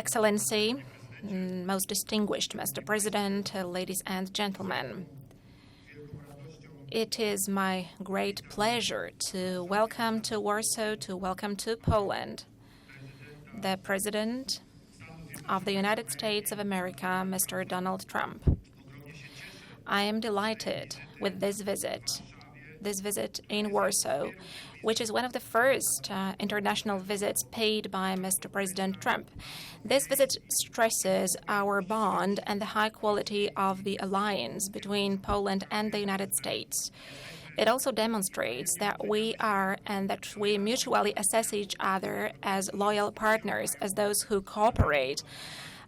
Excellency, most distinguished Mr. President, ladies and gentlemen. It is my great pleasure to welcome to Warsaw, to welcome to Poland, the President of the United States of America, Mr. Donald Trump. I am delighted with this visit in Warsaw, which is one of the first international visits paid by Mr. President Trump. This visit stresses our bond and the high quality of the alliance between Poland and the United States. It also demonstrates that we are and that we mutually assess each other as loyal partners, as those who cooperate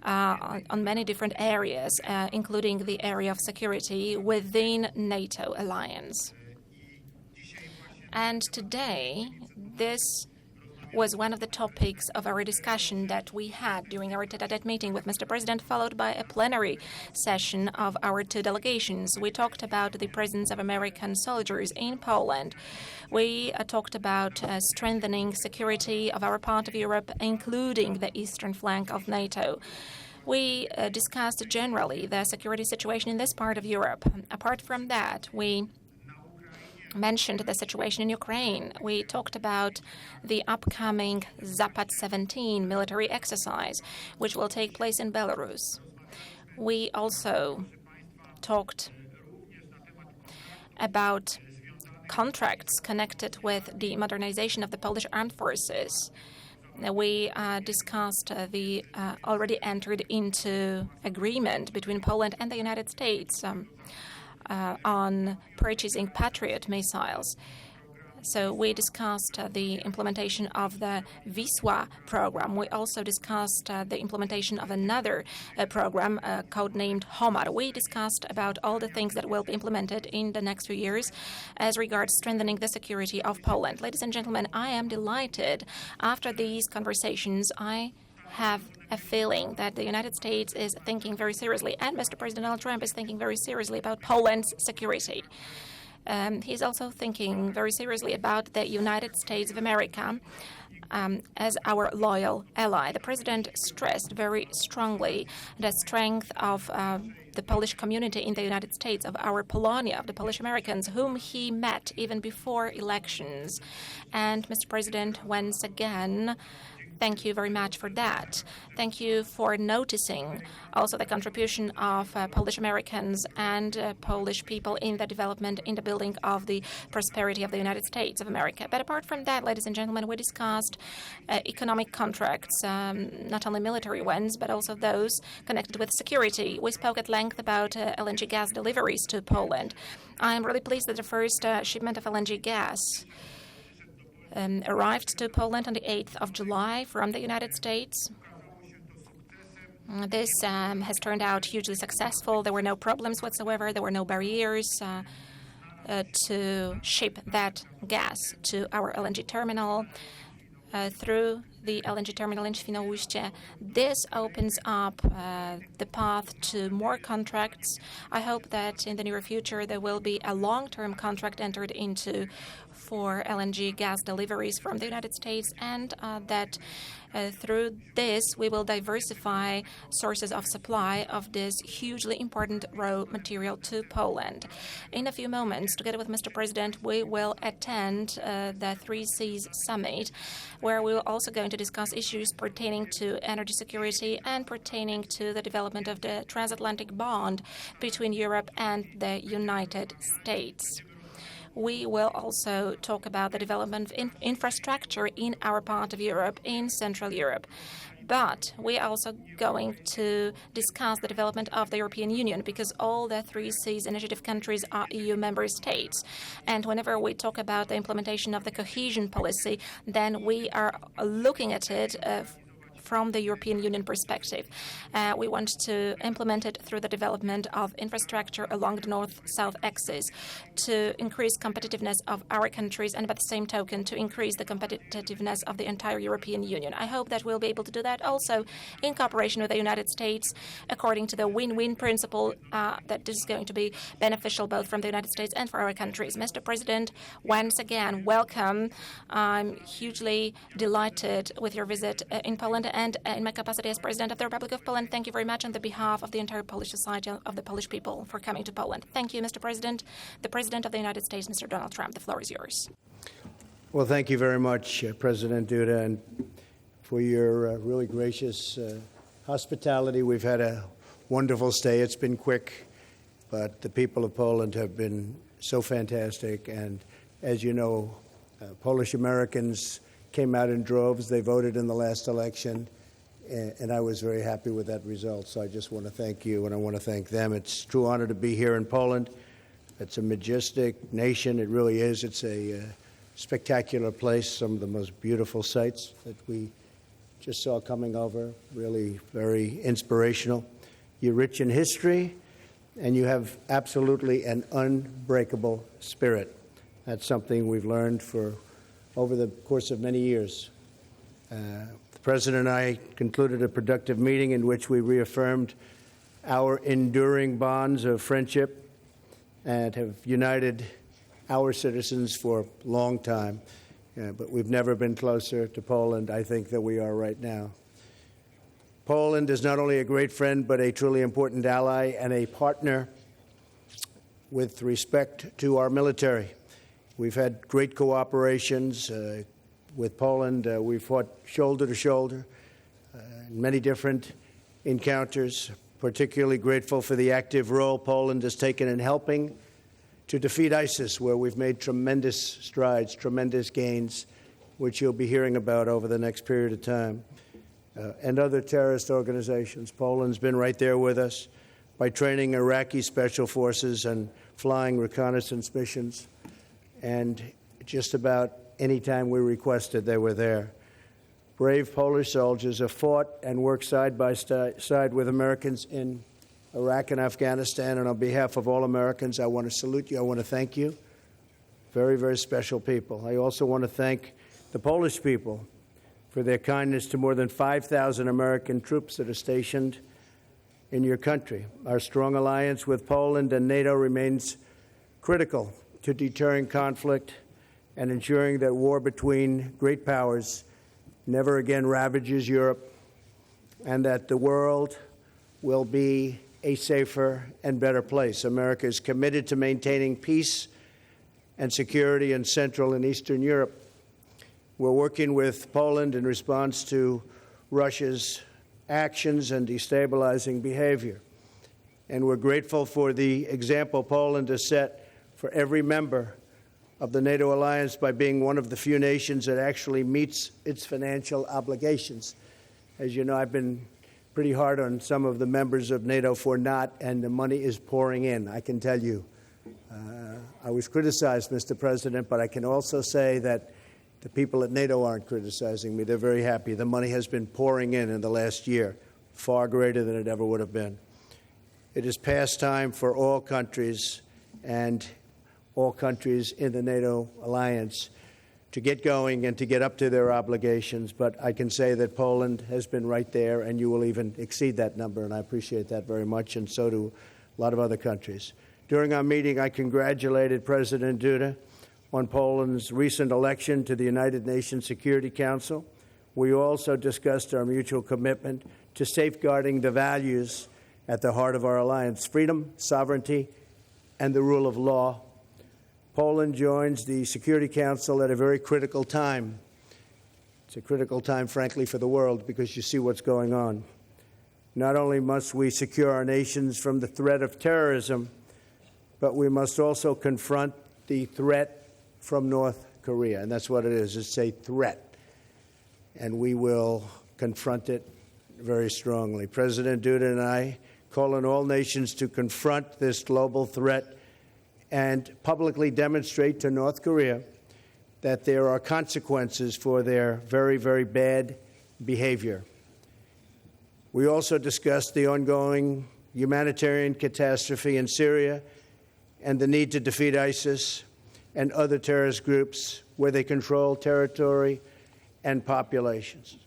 on many different areas, including the area of security within NATO alliance. And today, this was one of the topics of our discussion that we had during our tete-a-tete meeting with Mr. President, followed by a plenary session of our two delegations. We talked about the presence of American soldiers in Poland. We talked about strengthening security of our part of Europe, including the eastern flank of NATO. We discussed generally the security situation in this part of Europe. Apart from that, we mentioned the situation in Ukraine. We talked about the upcoming Zapad 17 military exercise, which will take place in Belarus. We also talked about contracts connected with the modernization of the Polish armed forces. We discussed the already entered into agreement between Poland and the United States on purchasing Patriot missiles. So we discussed the implementation of the Wisła program. We also discussed the implementation of another program codenamed Homar. We discussed about all the things that will be implemented in the next few years as regards strengthening the security of Poland. Ladies and gentlemen, I am delighted. After these conversations, I have a feeling that the United States is thinking very seriously, and Mr. President Donald Trump is thinking very seriously about Poland's security. He's also thinking very seriously about the United States of America as our loyal ally. The President stressed very strongly the strength of the Polish community in the United States, of our Polonia, of the Polish Americans, whom he met even before elections. And Mr. President, once again, thank you very much for that. Thank you for noticing also the contribution of Polish Americans and Polish people in the development, in the building of the prosperity of the United States of America. But apart from that, ladies and gentlemen, we discussed economic contracts, not only military ones, but also those connected with security. We spoke at length about LNG gas deliveries to Poland. I am really pleased that the first shipment of LNG gas arrived to Poland on the 8th of July from the United States. This has turned out hugely successful. There were no problems whatsoever. There were no barriers to ship that gas to our LNG terminal through the LNG terminal in Świnoujście. This opens up the path to more contracts. I hope that in the near future there will be a long-term contract entered into for LNG gas deliveries from the United States, and that through this we will diversify sources of supply of this hugely important raw material to Poland. In a few moments, together with Mr. President, we will attend the Three Seas Summit, where we will also going to discuss issues pertaining to energy security and pertaining to the development of the transatlantic bond between Europe and the United States. We will also talk about the development of infrastructure in our part of Europe, in Central Europe. But we are also going to discuss the development of the European Union, because all the Three Seas Initiative countries are EU member states. And whenever we talk about the implementation of the cohesion policy, then we are looking at it from the European Union perspective. We want to implement it through the development of infrastructure along the north-south axis to increase competitiveness of our countries, and by the same token to increase the competitiveness of the entire European Union. I hope that we'll be able to do that also in cooperation with the United States, according to the win-win principle that this is going to be beneficial both from the United States and for our countries. Mr. President, once again, welcome. I'm hugely delighted with your visit in Poland, and in my capacity as President of the Republic of Poland, thank you very much on the behalf of the entire Polish society, of the Polish people, for coming to Poland. Thank you, Mr. President. The President of the United States, Mr. Donald Trump, the floor is yours. Well, thank you very much, President Duda, and for your really gracious hospitality. We've had a wonderful stay. It's been quick, but the people of Poland have been so fantastic. And as you know, Polish Americans came out in droves. They voted in the last election, and I was very happy with that result. So I just want to thank you, and I want to thank them. It's a true honor to be here in Poland. It's a majestic nation. It really is. It's a spectacular place, some of the most beautiful sights that we just saw coming over, really very inspirational. You're rich in history, and you have absolutely an unbreakable spirit. That's something we've learned for over the course of many years. The President and I concluded a productive meeting in which we reaffirmed our enduring bonds of friendship and have united our citizens for a long time, but we've never been closer to Poland, I think, than we are right now. Poland is not only a great friend, but a truly important ally and a partner with respect to our military. We've had great cooperations with Poland. We've fought shoulder to shoulder in many different encounters, particularly grateful for the active role Poland has taken in helping to defeat ISIS, where we've made tremendous strides, tremendous gains, which you'll be hearing about over the next period of time, and other terrorist organizations. Poland's been right there with us by training Iraqi special forces and flying reconnaissance missions, and just about any time we requested, they were there. Brave Polish soldiers have fought and worked side by side with Americans in Iraq and Afghanistan, and on behalf of all Americans, I want to salute you. I want to thank you. Very, very special people. I also want to thank the Polish people for their kindness to more than 5,000 American troops that are stationed in your country. Our strong alliance with Poland and NATO remains critical to deterring conflict and ensuring that war between great powers never again ravages Europe, and that the world will be a safer and better place. America is committed to maintaining peace and security in Central and Eastern Europe. We're working with Poland in response to Russia's actions and destabilizing behavior. And we're grateful for the example Poland has set for every member of the NATO alliance by being one of the few nations that actually meets its financial obligations. As you know, I've been pretty hard on some of the members of NATO for not, and the money is pouring in, I can tell you. I was criticized, Mr. President, but I can also say that the people at NATO aren't criticizing me. They're very happy. The money has been pouring in the last year, far greater than it ever would have been. It is past time for all countries and all countries in the NATO alliance to get going and to get up to their obligations. But I can say that Poland has been right there, and you will even exceed that number, and I appreciate that very much, and so do a lot of other countries. During our meeting, I congratulated President Duda on Poland's recent election to the United Nations Security Council. We also discussed our mutual commitment to safeguarding the values at the heart of our alliance: freedom, sovereignty, and the rule of law. Poland joins the Security Council at a very critical time. It's a critical time, frankly, for the world, because you see what's going on. Not only must we secure our nations from the threat of terrorism, but we must also confront the threat from North Korea. And that's what it is. It's a threat. And we will confront it very strongly. President Duda and I call on all nations to confront this global threat and publicly demonstrate to North Korea that there are consequences for their very, very bad behavior. We also discussed the ongoing humanitarian catastrophe in Syria and the need to defeat ISIS and other terrorist groups where they control territory and populations.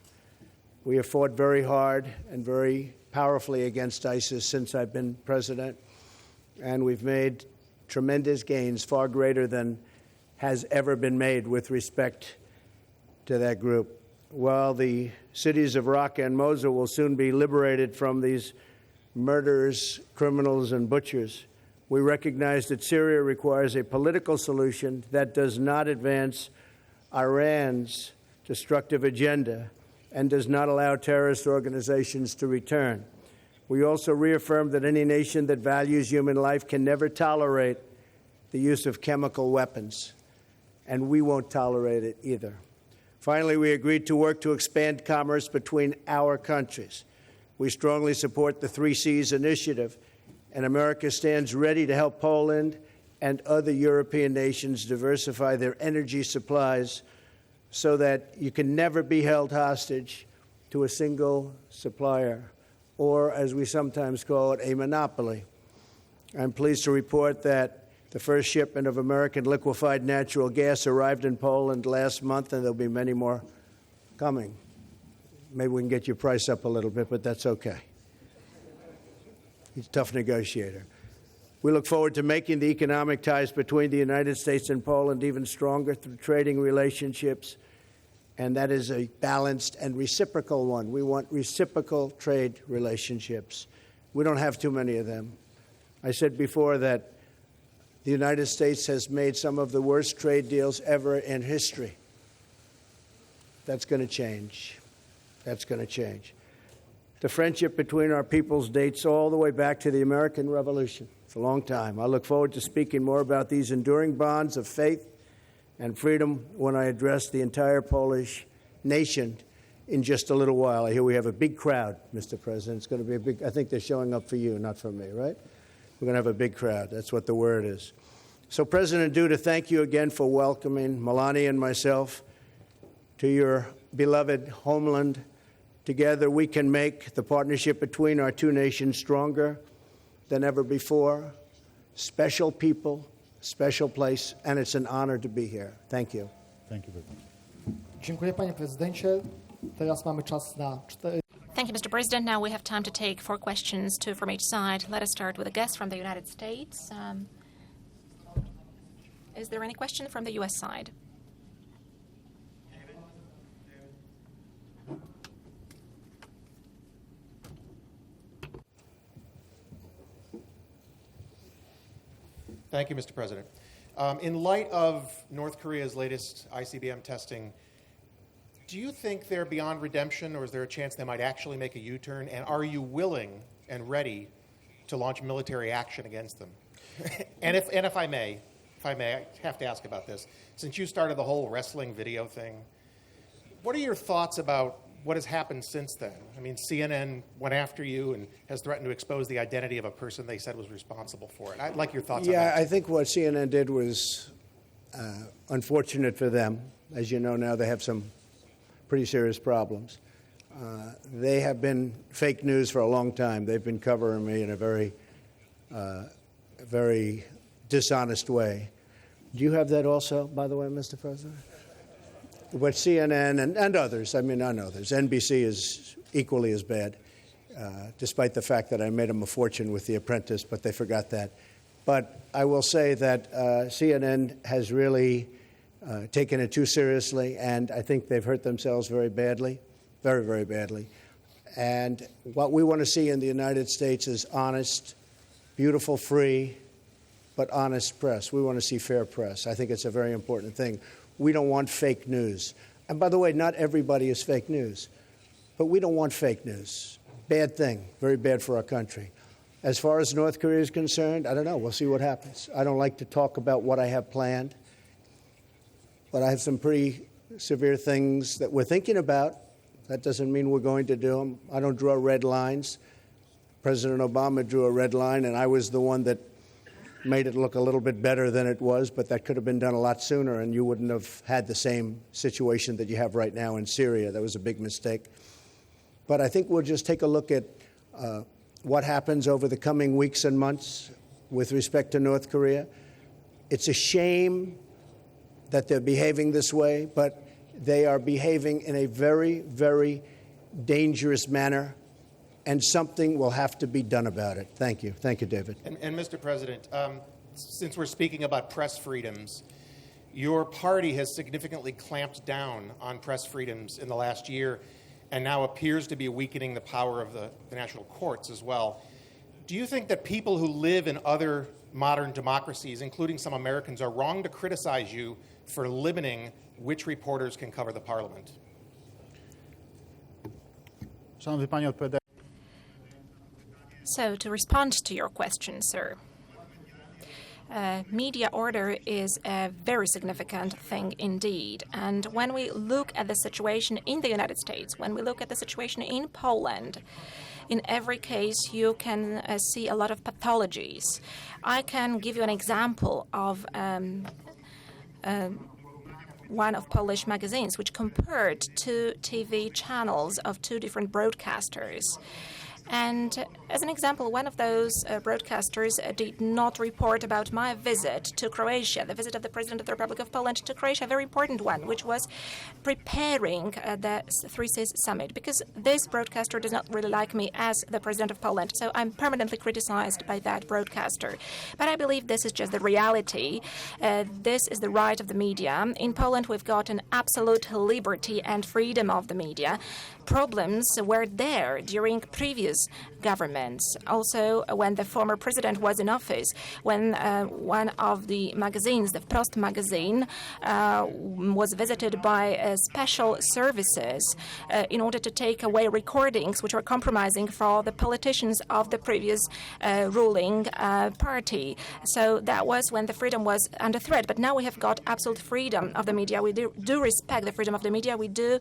We have fought very hard and very powerfully against ISIS since I've been president, and we've made tremendous gains, far greater than has ever been made with respect to that group. while the cities of Raqqa and Mosul will soon be liberated from these murderers, criminals, and butchers, we recognize that Syria requires a political solution that does not advance Iran's destructive agenda and does not allow terrorist organizations to return. We also reaffirm that any nation that values human life can never tolerate the use of chemical weapons, and we won't tolerate it either. Finally, we agreed to work to expand commerce between our countries. We strongly support the 3Cs initiative, and America stands ready to help Poland and other European nations diversify their energy supplies so that you can never be held hostage to a single supplier, or, as we sometimes call it, a monopoly. I'm pleased to report that the first shipment of American liquefied natural gas arrived in Poland last month, and there'll be many more coming. Maybe we can get your price up a little bit, but that's okay. He's a tough negotiator. We look forward to making the economic ties between the United States and Poland even stronger through trading relationships, and that is a balanced and reciprocal one. We want reciprocal trade relationships. We don't have too many of them. I said before that the United States has made some of the worst trade deals ever in history. That's going to change. That's going to change. The friendship between our peoples dates all the way back to the American Revolution. It's a long time. I look forward to speaking more about these enduring bonds of faith and freedom when I address the entire Polish nation in just a little while. I hear we have a big crowd, Mr. President. It's going to be a big, I think they're showing up for you, not for me, right? We're going to have a big crowd. That's what the word is. So, President Duda, thank you again for welcoming Melania and myself to your beloved homeland. Together, we can make the partnership between our two nations stronger than ever before. Special people, special place, and it's an honor to be here. Thank you. Thank you very much. Dziękuję, panie prezydencie. Teraz mamy czas na 4. Thank you, Mr. President. Now we have time to take 4 questions, 2 from each side. Let us start with a guest from the United States. Is there any question from the U.S. side? Thank you, Mr. President. In light of North Korea's latest ICBM testing, do you think they're beyond redemption, or is there a chance they might actually make a U-turn? And are you willing and ready to launch military action against them? and if I may, I have to ask about this. Since you started the whole wrestling video thing, what are your thoughts about what has happened since then? I mean, CNN went after you and has threatened to expose the identity of a person they said was responsible for it. I'd like your thoughts on that. Yeah, I think what CNN did was unfortunate for them. As you know now, they have some pretty serious problems. They have been fake news for a long time. They've been covering me in a very dishonest way. Do you have that also, by the way, Mr. President? But CNN and others, I know others. NBC is equally as bad, despite the fact that I made them a fortune with The Apprentice, but they forgot that. But I will say that CNN has really taken it too seriously, and I think they've hurt themselves very badly, very, very badly. And what we want to see in the United States is honest, beautiful, free, but honest press. We want to see fair press. I think it's a very important thing. We don't want fake news. And by the way, not everybody is fake news, but we don't want fake news. Bad thing, very bad for our country. As far as North Korea is concerned, I don't know. We'll see what happens. I don't like to talk about what I have planned, but I have some pretty severe things that we're thinking about. That doesn't mean we're going to do them. I don't draw red lines. President Obama drew a red line, and I was the one that made it look a little bit better than it was, but that could have been done a lot sooner, and you wouldn't have had the same situation that you have right now in Syria. That was a big mistake. But I think we'll just take a look at what happens over the coming weeks and months with respect to North Korea. It's a shame that they're behaving this way, but they are behaving in a very, very dangerous manner, and something will have to be done about it. Thank you. Thank you, David. And Mr. President, since we're speaking about press freedoms, your party has significantly clamped down on press freedoms in the last year and now appears to be weakening the power of the national courts as well. Do you think that people who live in other modern democracies, including some Americans, are wrong to criticize you for limiting which reporters can cover the parliament? Szanowny Panie, odpowiadając. So, to respond to your question, sir, media order is a very significant thing indeed. And when we look at the situation in the United States, when we look at the situation in Poland, in every case you can see a lot of pathologies. I can give you an example of one of Polish magazines which compared two TV channels of two different broadcasters. And as an example, one of those broadcasters did not report about my visit to Croatia, the visit of the President of the Republic of Poland to Croatia, a very important one, which was preparing the Three Seas Summit, because this broadcaster does not really like me as the President of Poland. So I'm permanently criticized by that broadcaster. But I believe this is just the reality. This is the right of the media. In Poland, we've got an absolute liberty and freedom of the media. Problems were there during previous governments. Also, when the former president was in office, when one of the magazines, the Prost magazine, was visited by special services in order to take away recordings which were compromising for the politicians of the previous ruling party. So that was when the freedom was under threat. But now we have got absolute freedom of the media. We do respect the freedom of the media. We do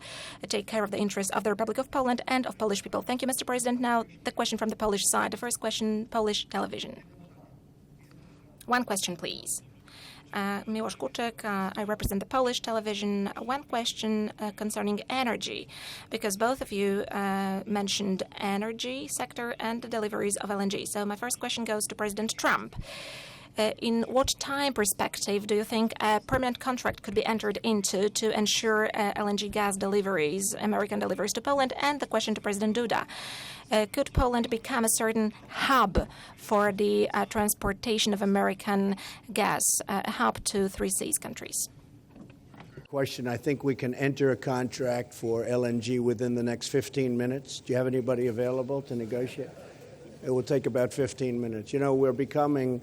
take care of the interests of the Republic of Poland and of Polish people. Thank you, Mr. President. Now the question from the Polish side. The first question, Polish television. One question, please. Miłosz Kuczyk, I represent the Polish television. One question concerning energy, because both of you mentioned energy sector and the deliveries of LNG. So my first question goes to President Trump. In what time perspective do you think a permanent contract could be entered into to ensure LNG gas deliveries, American deliveries to Poland? And the question to President Duda. Could Poland become a certain hub for the transportation of American gas, a hub to Three Seas countries? Question. I think we can enter a contract for LNG within the next 15 minutes. Do you have anybody available to negotiate? It will take about 15 minutes. You know, we're becoming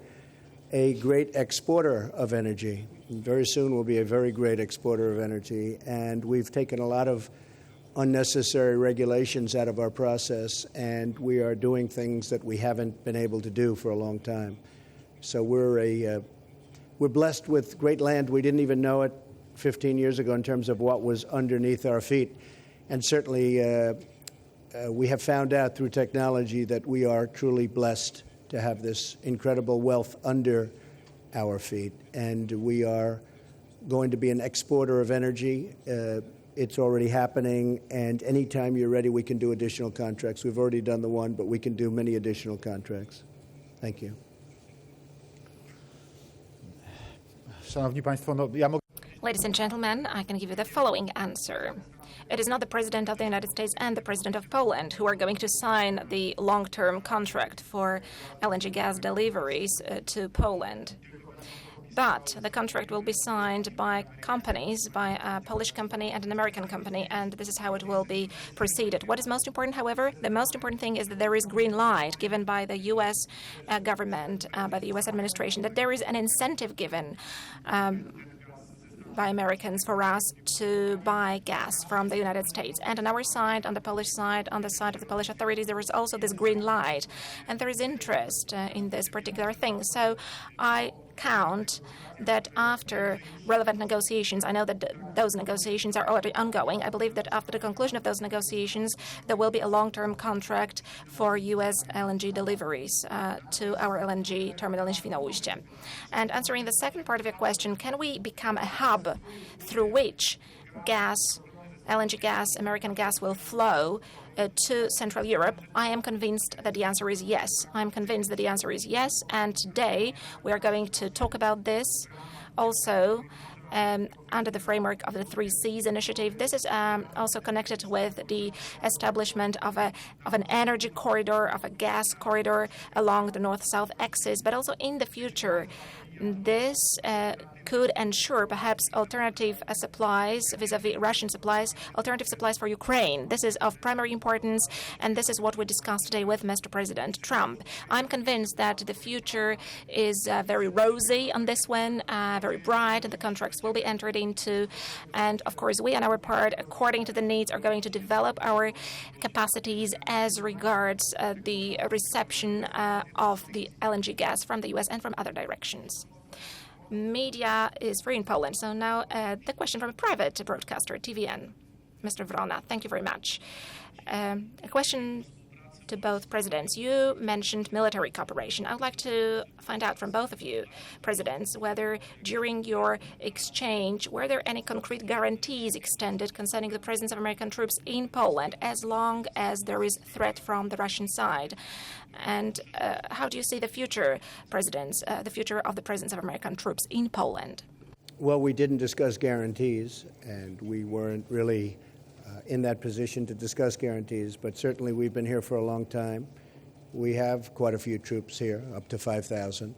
a great exporter of energy. Very soon we'll be a very great exporter of energy, and we've taken a lot of unnecessary regulations out of our process, and we are doing things that we haven't been able to do for a long time. So we're blessed with great land. We didn't even know it 15 years ago in terms of what was underneath our feet, and certainly we have found out through technology that we are truly blessed to have this incredible wealth under our feet. And we are going to be an exporter of energy. It's already happening, and anytime you're ready, we can do additional contracts. We've already done the one, but we can do many additional contracts. Thank you. Szanowni Państwo, Ladies and gentlemen, I can give you the following answer. It is not the President of the United States and the President of Poland who are going to sign the long-term contract for LNG gas deliveries to Poland. But the contract will be signed by companies, by a Polish company and an American company, and this is how it will be proceeded. What is most important, however? The most important thing is that there is green light given by the U.S. government, by the U.S. administration, that there is an incentive given by Americans for us to buy gas from the United States. And on our side, on the Polish side, on the side of the Polish authorities, there is also this green light, and there is interest in this particular thing. So I count that after relevant negotiations, I know that those negotiations are already ongoing. I believe that after the conclusion of those negotiations, there will be a long-term contract for U.S. LNG deliveries to our LNG terminal in Świnoujście. And answering the second part of your question, can we become a hub through which gas, LNG gas, American gas will flow to Central Europe? I am convinced that the answer is yes. I'm convinced that the answer is yes, and today we are going to talk about this also under the framework of the Three Seas initiative. This is also connected with the establishment of an energy corridor, of a gas corridor along the north-south axis, but also in the future, this could ensure perhaps alternative supplies vis-à-vis Russian supplies, alternative supplies for Ukraine. This is of primary importance, and this is what we discussed today with Mr. President Trump. I'm convinced that the future is very rosy on this one, very bright, and the contracts will be entered into. And of course, we on our part, according to the needs, are going to develop our capacities as regards the reception of the LNG gas from the U.S. and from other directions. Media is free in Poland. So now the question from a private broadcaster, TVN. Mr. Wrona, thank you very much. A question to both presidents. You mentioned military cooperation. I would like to find out from both of you, presidents, whether during your exchange, were there any concrete guarantees extended concerning the presence of American troops in Poland as long as there is threat from the Russian side? And how do you see the future, presidents, the future of the presence of American troops in Poland? Well, we didn't discuss guarantees, and we weren't really in that position to discuss guarantees, but certainly we've been here for a long time. We have quite a few troops here, up to 5,000,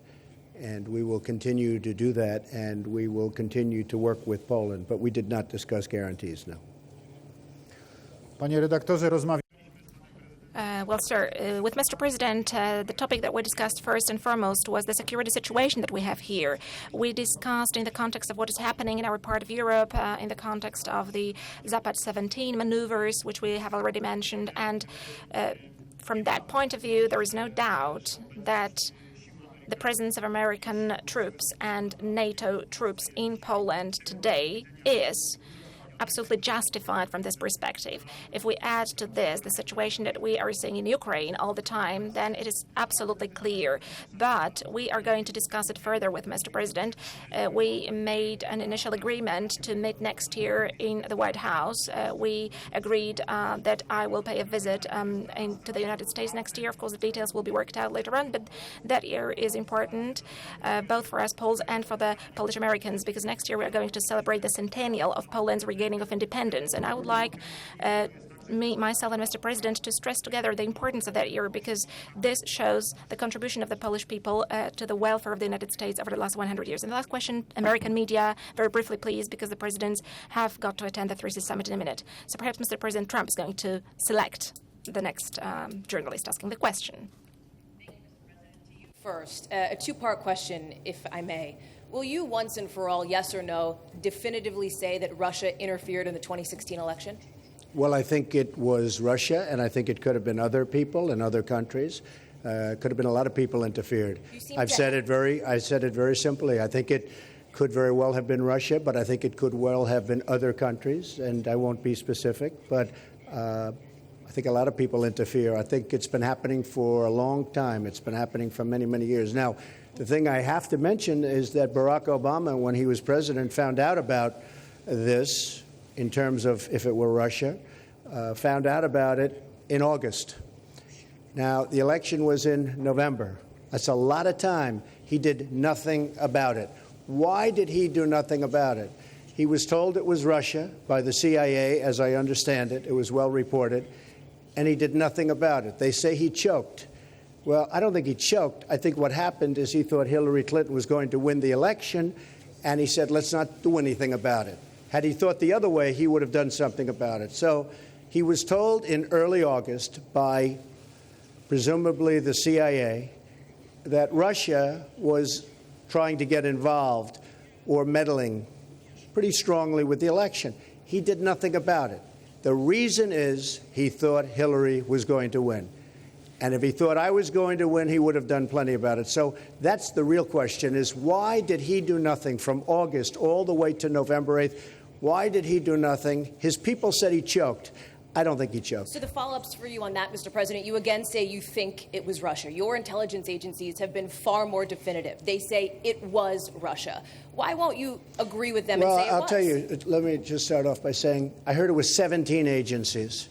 and we will continue to do that, and we will continue to work with Poland, but we did not discuss guarantees, no. Panie redaktorze, Well, sir, with Mr. President, the topic that we discussed first and foremost was the security situation that we have here. We discussed in the context of what is happening in our part of Europe, in the context of the Zapad 17 maneuvers, which we have already mentioned. And from that point of view, there is no doubt that the presence of American troops and NATO troops in Poland today is absolutely justified from this perspective. If we add to this the situation that we are seeing in Ukraine all the time, then it is absolutely clear. But we are going to discuss it further with Mr. President. We made an initial agreement to meet next year in the White House. We agreed that I will pay a visit to the United States next year. Of course, the details will be worked out later on, but that year is important both for us Poles and for the Polish Americans, because next year we are going to celebrate the centennial of Poland's regaining of independence. And I would like myself and Mr. President to stress together the importance of that year, because this shows the contribution of the Polish people to the welfare of the United States over the last 100 years. And the last question, American media, very briefly, please, because the presidents have got to attend the 3C summit in a minute. So perhaps Mr. President Trump is going to select the next journalist asking the question. First, a two-part question, if I may. Will you once and for all, yes or no, definitively say that Russia interfered in the 2016 election? Well, I think it was Russia, and I think it could have been other people in other countries. Could have been a lot of people interfered. I said it very simply. I think it could very well have been Russia, but I think it could well have been other countries, and I won't be specific. But I think a lot of people interfere. I think it's been happening for a long time. It's been happening for many, many years. Now, the thing I have to mention is that Barack Obama, when he was president, found out about this in terms of if it were Russia, found out about it in August. Now, the election was in November. That's a lot of time. He did nothing about it. Why did he do nothing about it? He was told it was Russia by the CIA, as I understand it. It was well reported. And he did nothing about it. They say he choked. Well, I don't think he choked. I think what happened is he thought Hillary Clinton was going to win the election, and he said, let's not do anything about it. Had he thought the other way, he would have done something about it. So he was told in early August by presumably the CIA that Russia was trying to get involved or meddling pretty strongly with the election. He did nothing about it. The reason is he thought Hillary was going to win. And if he thought I was going to win, he would have done plenty about it. So that's the real question, is why did he do nothing from August all the way to November 8th? Why did he do nothing? His people said he choked. I don't think he choked. So the follow-ups for you on that, Mr. President, you again say you think it was Russia. Your intelligence agencies have been far more definitive. They say it was Russia. Why won't you agree with them and say it was? Well, I'll tell you, let me just start off by saying I heard it was 17 agencies.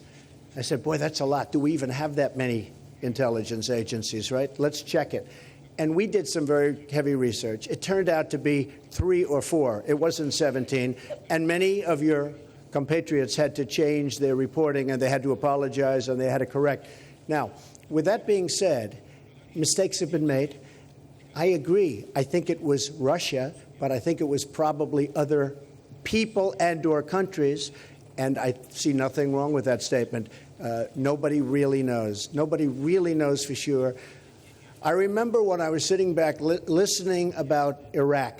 I said, boy, that's a lot. Do we even have that many intelligence agencies, right? Let's check it. And we did some very heavy research. It turned out to be 3 or 4. It wasn't 17. And many of your compatriots had to change their reporting, and they had to apologize, and they had to correct. Now, with that being said, mistakes have been made. I agree. I think it was Russia, but I think it was probably other people and or countries, and I see nothing wrong with that statement. Nobody really knows. Nobody really knows for sure. I remember when I was sitting back listening about Iraq,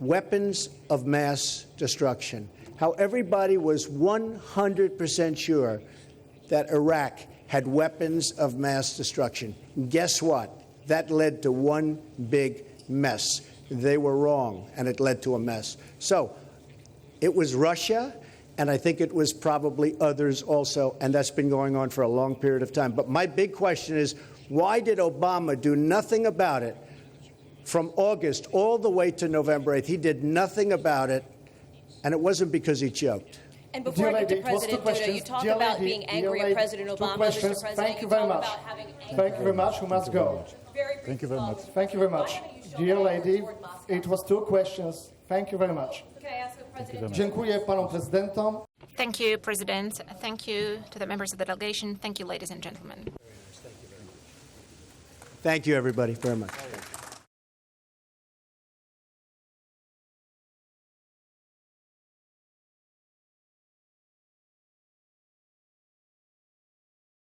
weapons of mass destruction, how everybody was 100% sure that Iraq had weapons of mass destruction. Guess what? That led to one big mess. They were wrong, and it led to a mess. So it was Russia, and I think it was probably others also, and that's been going on for a long period of time. But my big question is, why did Obama do nothing about it from August all the way to November 8th? He did nothing about it, and it wasn't because he choked. And before I get to President Duda, you talk about being angry at President Obama, Mr. President. Thank you very much. Thank you very much. Who must go? Thank you very much. Thank you very much. Dear lady, it was 2 questions. Thank you very much. Can I ask the President? Dziękuję panom prezydentom. Thank you, President. Thank you to the members of the delegation. Thank you, ladies and gentlemen. Thank you, everybody, very much.